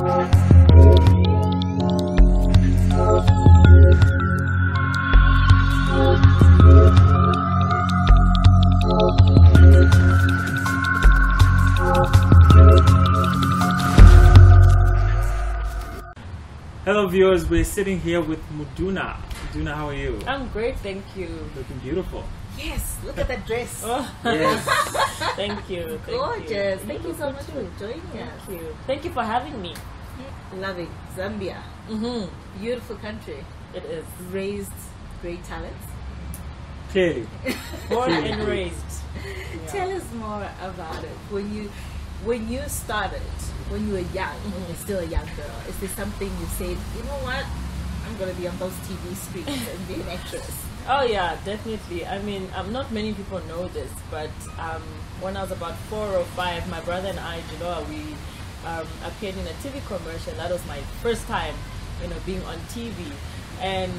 Hello viewers, we're sitting here with Muduna. Muduna, how are you? I'm great, thank you. Looking beautiful. Yes, look at that dress. Oh. Yes. Thank you. Gorgeous. Thank you so much for joining us. Thank you. Thank you for having me. Love it. Zambia. Beautiful country. It is. Raised great talents. Clearly. Born and raised. Yeah. Tell us more about it. When you started, when you were young, when you're still a young girl, is there something you said, you know what, I'm going to be on those TV screens and be an actress? Oh yeah, definitely. I mean, not many people know this, but when I was about 4 or 5, my brother and I, we appeared in a TV commercial. That was my first time, being on TV. And,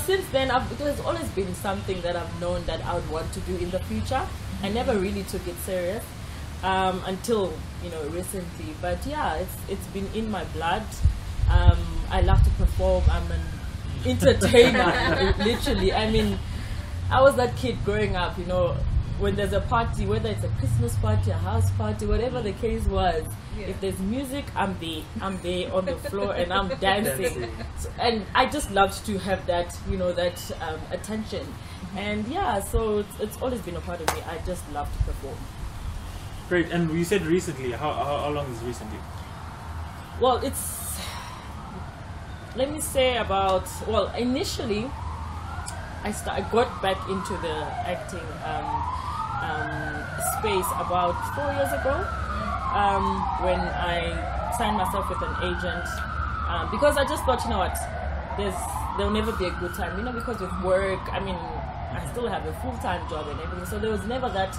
since then, it has always been something that I've known that I would want to do in the future. I never really took it serious until, recently. But yeah, it's been in my blood. I love to perform. I'm an entertainer, literally. I mean, I was that kid growing up, when there's a party, whether it's a Christmas party, a house party, whatever the case was, if there's music, I'm there on the floor and I'm dancing. So, and I just loved to have that, that attention. And yeah, so it's always been a part of me. I just love to perform. Great. And you said recently. How long is recently? Well, let me say initially I got back into the acting space about 4 years ago when I signed myself with an agent because I just thought, there'll never be a good time, because with work, I mean, I still have a full-time job and everything, so there was never that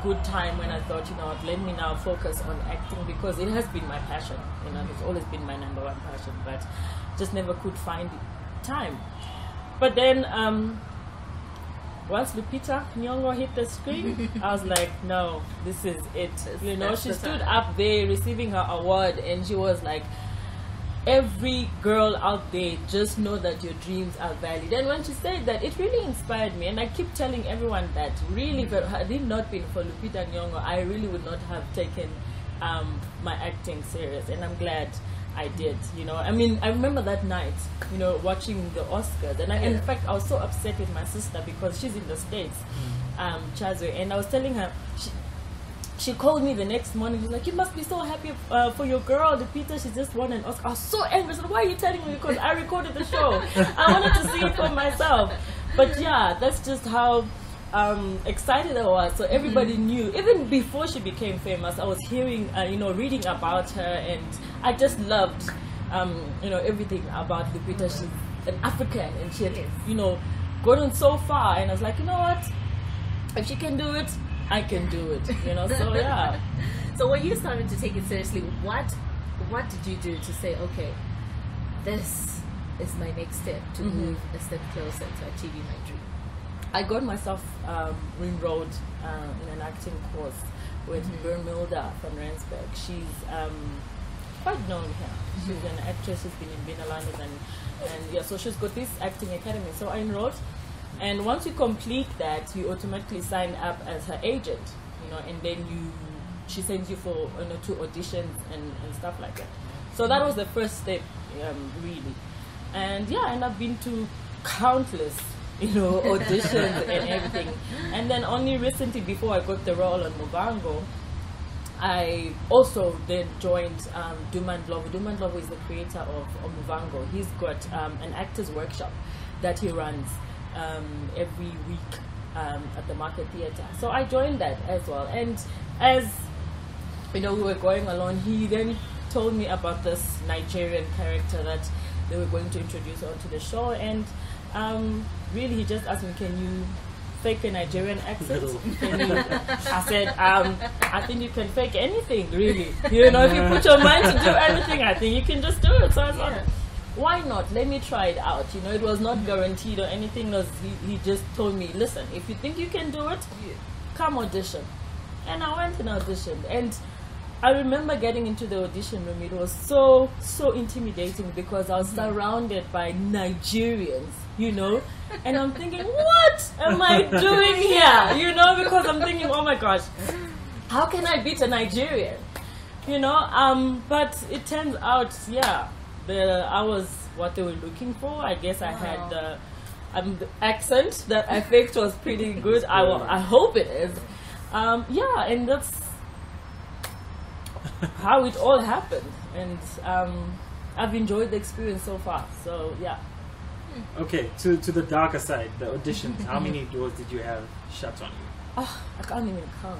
good time when I thought, let me now focus on acting, because it has been my passion, it's always been my number one passion, but just never could find time. But then once Lupita Nyong'o hit the screen, I was like, no, this is it. She stood up there receiving her award and she was like, every girl out there, just know that your dreams are valid. And when she said that, it really inspired me. And I keep telling everyone that, really, had it not been for Lupita Nyong'o, I really would not have taken my acting serious. And I'm glad I did, I mean, I remember that night, watching the Oscars. And in fact, I was so upset with my sister because she's in the States, Chazwe. And I was telling her, she called me the next morning. She's like, you must be so happy for your girl, Lupita. She just won an Oscar. I was so angry. I said, why are you telling me? Because I recorded the show. I wanted to see it for myself. But yeah, that's just how excited I was. So everybody knew. Even before she became famous, I was hearing, reading about her. And I just loved, everything about Lupita. She's an African. And she had, gotten so far. And I was like, you know what? If she can do it, I can do it, so yeah. So when you started to take it seriously, what did you do to say, okay, this is my next step to move a step closer to achieving my dream? I got myself enrolled in an acting course with Bernilda from Rensburg. She's quite known here. She's an actress who's been in Benaland and yeah, so she's got this acting academy. So I enrolled. And once you complete that, you automatically sign up as her agent, and then she sends you for to auditions and stuff like that. So that was the first step, really. And yeah, and I've been to countless, auditions and everything. And then only recently, before I got the role on Muvhango, I also then joined Duman Ndlovu. Duman Ndlovu is the creator of Muvhango. He's got an actors workshop that he runs every week at the Market Theatre. So I joined that as well. And as we were going along, he then told me about this Nigerian character that they were going to introduce onto the show. And really, he just asked me, can you fake a Nigerian accent? I said, I think you can fake anything, really. If you put your mind to do anything, I think you can just do it. So I thought, why not? Let me try it out. It was not guaranteed or anything. He just told me, listen, if you think you can do it, come audition. And I went and auditioned. And I remember getting into the audition room. It was so intimidating because I was surrounded by Nigerians, you know, and I'm thinking, what am I doing here? You know, because I'm thinking, oh my gosh, how can I beat a Nigerian? You know, but it turns out, yeah, I was what they were looking for. I guess I had the accent that I faked was pretty good. I hope it is. Yeah, and that's how it all happened, and I've enjoyed the experience so far. So yeah. Okay, to the darker side, the auditions. How many doors did you have shut on you? Oh, I can't even count.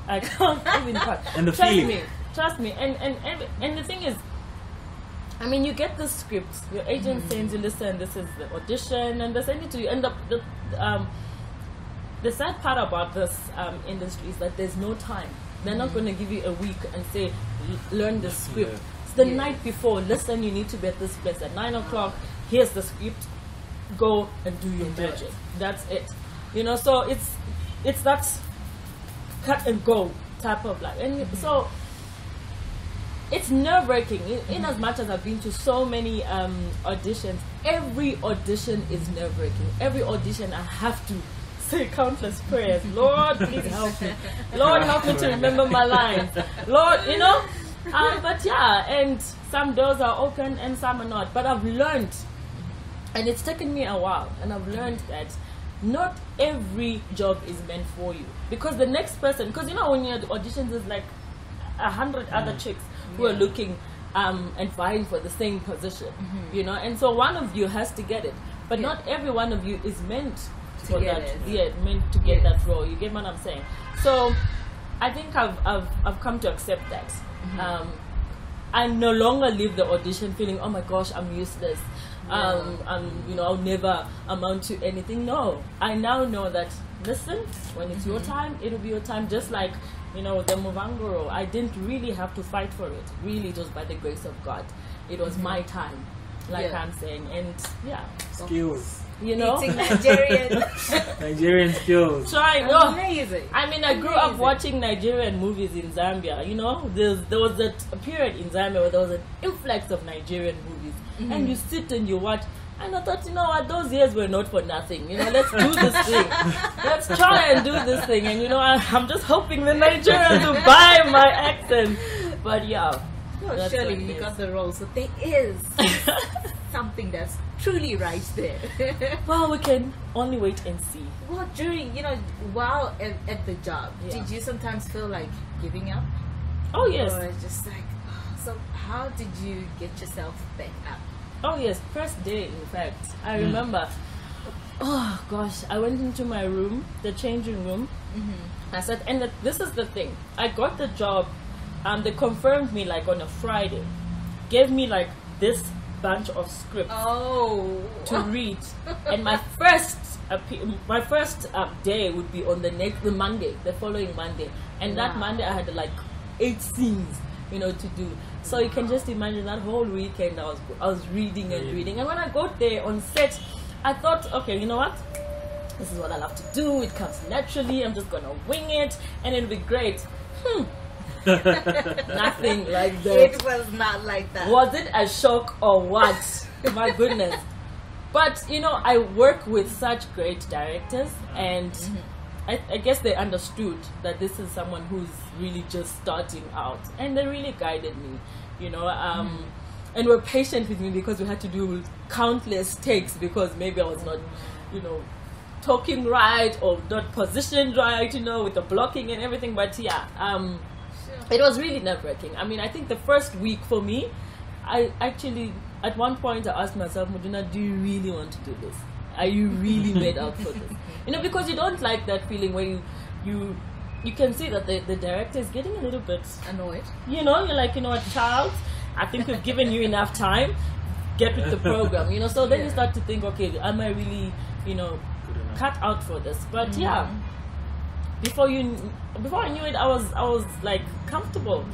I can't even count. And the Trust feeling. me. Trust me. And the thing is, I mean, you get the script. Your agent sends you, listen, this is the audition, and they send it to you. And the sad part about this industry is that there's no time. They're not going to give you a week and say, learn the script. Yeah. It's the night before. Listen, you need to be at this place at 9 o'clock. Here's the script. Go and do your magic. That's it. You know, so it's that cut and go type of life. And so it's nerve-wracking. In as much as I've been to so many auditions, every audition is nerve-wracking. Every audition I have to say countless prayers. Lord, please help me. Lord, help me to remember my lines. Lord, you know. But yeah, and some doors are open and some are not. But I've learned, and it's taken me a while, and I've learned that not every job is meant for you. Because the next person, because you know when you're at auditions, there's like 100 other chicks who are looking and vying for the same position, you know, and so one of you has to get it, but not every one of you is meant for that. Meant to get that role. You get what I'm saying? So I think I've come to accept that. I no longer leave the audition feeling, oh my gosh, I'm useless. You know, I'll never amount to anything. No, I now know that, listen, when it's your time, it'll be your time. Just like, you know, the Muvhango role, I didn't really have to fight for it. Really, it was by the grace of God. It was my time, like I'm saying. And yeah, Skills. You know, Nigerian skills. Trying. Amazing. I mean, I grew up watching Nigerian movies in Zambia. You know, there was a period in Zambia where there was an influx of Nigerian movies, and you sit and you watch. And I thought, you know what, those years were not for nothing. You know, let's do this thing. Let's try and do this thing. And you know, I'm just hoping the Nigerians will buy my accent. But yeah. No, surely you got the role. So there is something that's truly right there. Well, we can only wait and see. Well, during, you know, while at the job, did you sometimes feel like giving up? Oh, yes. Or just like, so how did you get yourself back up? Oh, yes. First day, in fact. I remember, oh, gosh, I went into my room, the changing room. I said, and this is the thing. I got the job. They confirmed me like on a Friday. Gave me like this bunch of scripts to read, and my first day would be on the following Monday, and that Monday I had like 8 scenes, you know, to do. So you can just imagine that whole weekend I was reading and reading, and when I got there on set, I thought, okay, you know what? This is what I love to do. It comes naturally. I'm just gonna wing it, and it'll be great. Nothing like that. It was not like that. Was it a shock or what? My goodness. But you know, I work with such great directors, and I guess they understood that this is someone who's really just starting out, and they really guided me, you know, and were patient with me because we had to do countless takes because maybe I was not, you know, talking right or not positioned right, you know, with the blocking and everything. But yeah, it was really nerve-wracking. I mean, I think the first week for me, I actually, at one point I asked myself, Muduna, do you really want to do this? Are you really made out for this? You know, because you don't like that feeling where you can see that the director is getting a little bit annoyed. You know, you're like, you know what, child, I think we've given you enough time. Get with the program, you know. So then you start to think, okay, am I really, you know, cut out for this? But yeah, before I knew it, I was like comfortable.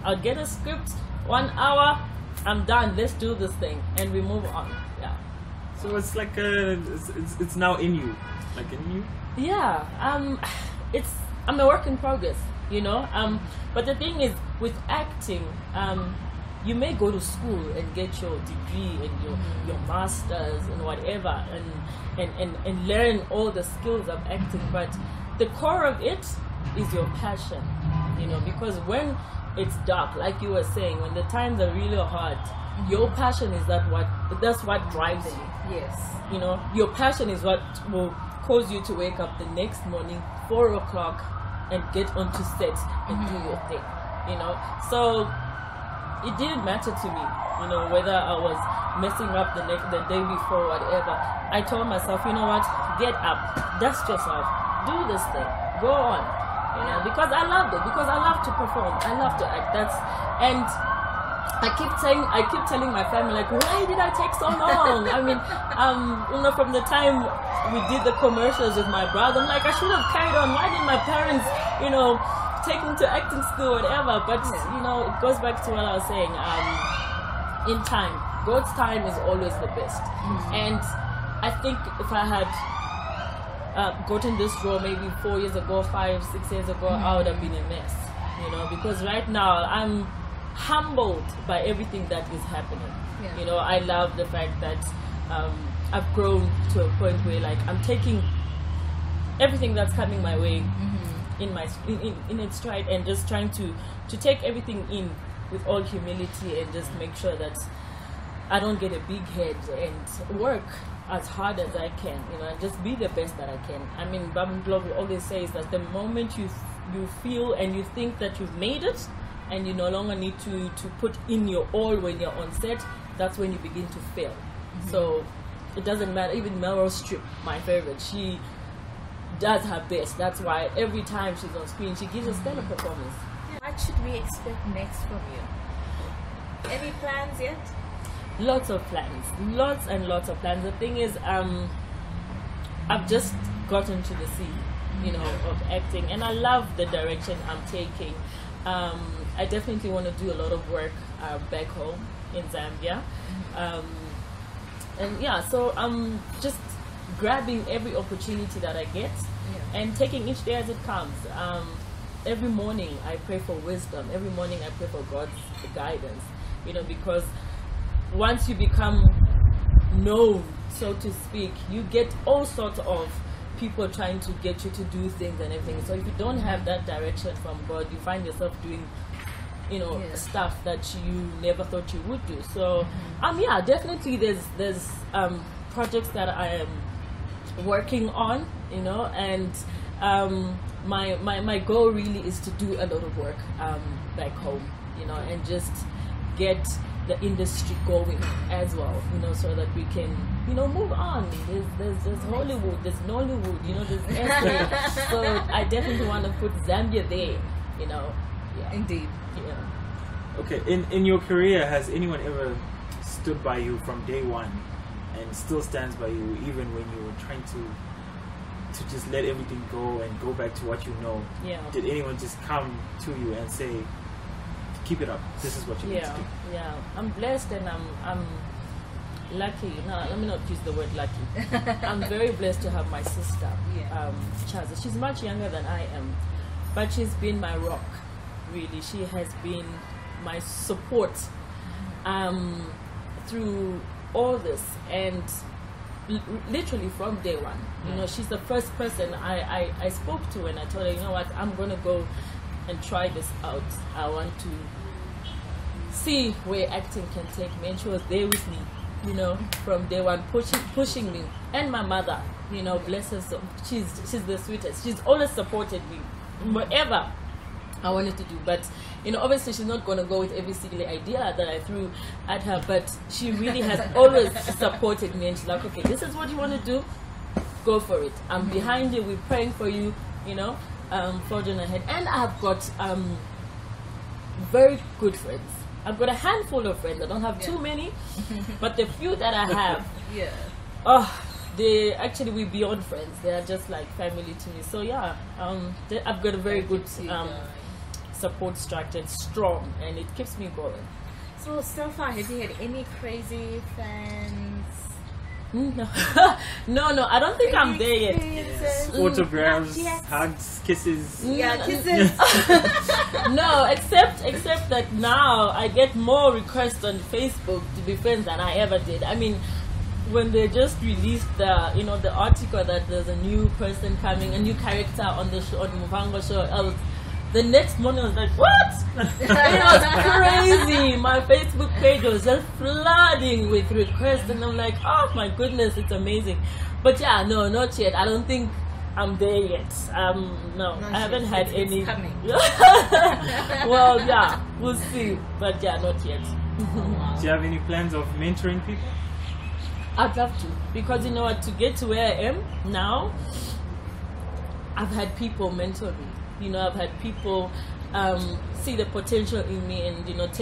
I'll get a script, 1 hour, I'm done. Let's do this thing, and we move on. Yeah. So it's like it's now in you, like in you. Yeah. I'm a work in progress. you know. But the thing is, with acting, you may go to school and get your degree and your masters and whatever, and learn all the skills of acting, but the core of it is your passion, you know, because when it's dark, like you were saying, when the times are really hard, your passion is that's what drives you. Yes. You know, your passion is what will cause you to wake up the next morning 4 o'clock and get onto set and do your thing, you know. So it didn't matter to me, you know, whether I was messing up the day before, whatever. I told myself, you know what, get up, dust yourself, do this thing, go on, you know, because I loved it, because I love to perform, I love to act. And I keep telling my family, like, why did I take so long? I mean, you know, from the time we did the commercials with my brother, I'm like, I should have carried on. Why did my parents, you know, take me to acting school, whatever? But you know, it goes back to what I was saying. In time, God's time is always the best. And I think if I had gotten this role maybe 4 years ago, 5, 6 years ago, I would have been a mess, you know, because right now I'm humbled by everything that is happening. You know, I love the fact that I've grown to a point where, like, I'm taking everything that's coming my way in its stride, and just trying to take everything in with all humility, and just make sure that I don't get a big head, and work as hard as I can, you know, and just be the best that I can. I mean, Babin Global always says that the moment you feel and you think that you've made it, and you no longer need to put in your all when you're on set, that's when you begin to fail. So it doesn't matter. Even Meryl Streep, my favorite, she does her best. That's why every time she's on screen, she gives a stellar performance. What should we expect next from you? Any plans yet? Lots of plans, lots and lots of plans. The thing is, I've just gotten to the sea, you know, of acting, and I love the direction I'm taking. I definitely want to do a lot of work back home in Zambia, and yeah, so I'm just grabbing every opportunity that I get and taking each day as it comes. Every morning I pray for wisdom. Every morning I pray for God's guidance, you know, because once you become known, so to speak, you get all sorts of people trying to get you to do things and everything. So if you don't have that direction from God, you find yourself doing, you know, stuff that you never thought you would do. So yeah, definitely there's projects that I am working on, you know, and my goal really is to do a lot of work back home, you know, and just get the industry going as well, you know, so that we can, you know, move on. There's Hollywood, there's Nollywood, you know, there's SA. So I definitely want to put Zambia there, you know. Yeah. Indeed. Yeah. Okay, in your career, has anyone ever stood by you from day one and still stands by you even when you were trying to just let everything go and go back to what you know? Yeah. Did anyone just come to you and say, keep it up, this is what you need to do? Yeah, I'm blessed, and I'm lucky. No, let me not use the word lucky. I'm very blessed to have my sister, Chaza. She's much younger than I am, but she's been my rock, really. She has been my support through all this, and literally from day one. You know, she's the first person I spoke to, and I told her, you know what, I'm gonna go and try this out. I want to see where acting can take me, and she was there with me, you know, from day one, pushing me. And my mother, you know, bless her soul, she's the sweetest. She's always supported me whatever I wanted to do, but you know, obviously she's not going to go with every single idea that I threw at her, but she really has always supported me, and she's like, okay, this is what you want to do, go for it, I'm behind you, we're praying for you, you know, forging ahead. And I've got very good friends. I've got a handful of friends. I don't have too many, but the few that I have, we're beyond friends. They are just like family to me. So yeah, I've got a very good support structure. It's strong, and it keeps me going. So far, have you had any crazy fans No, no, I don't think I'm there yet. Yes. Autographs, hugs, kisses. Yeah, kisses. No, except that now I get more requests on Facebook to be friends than I ever did. I mean, when they just released the article that there's a new person coming, a new character on the show, on the Muvhango show, the next morning I was like, what? It was crazy. My Facebook page was just flooding with requests, and I'm like, oh my goodness, it's amazing. But yeah, no, not yet. I don't think I'm there yet. No, I haven't had any. It's coming. Well, yeah, we'll see. But yeah, not yet. Do you have any plans of mentoring people? I'd love to, because you know what, to get to where I am now, I've had people mentor me. You know, I've had people see the potential in me, and they've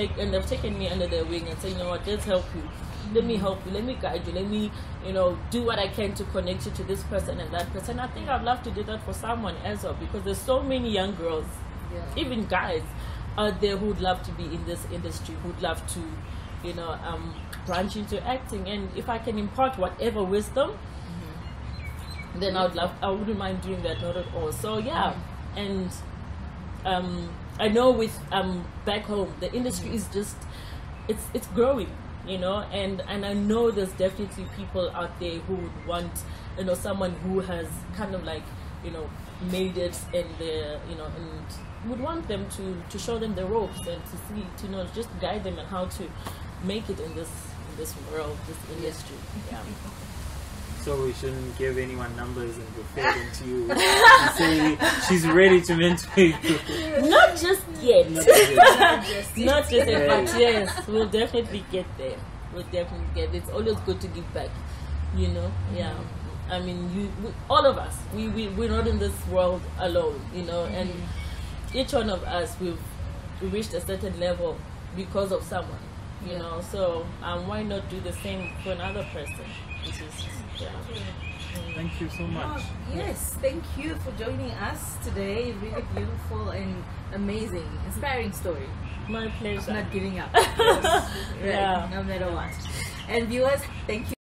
taken me under their wing and say, you know what, let's help you. Let me help you. Let me guide you. Let me, do what I can to connect you to this person and that person. I think I'd love to do that for someone as well, because there's so many young girls, even guys, out there who'd love to be in this industry, who'd love to, branch into acting. And if I can impart whatever wisdom, then I wouldn't mind doing that, not at all. So yeah. And I know with back home, the industry is just it's growing, and I know there's definitely people out there who would want someone who has kind of like made it, and and would want them to show them the ropes and to see just guide them on how to make it in this world, this industry. Yeah. So we shouldn't give anyone numbers and refer them to you and say she's ready to mentor you. Not just yet. Not yet. Not just yet, but yes, we'll definitely get there. It's always good to give back, Yeah. I mean, all of us, we're not in this world alone, and each one of us, we've reached a certain level because of someone, So why not do the same for another person? Thank you so much. Yes, thank you for joining us today. Really beautiful and amazing, inspiring story. My pleasure. Not giving up. Yeah. No matter what. And viewers, thank you.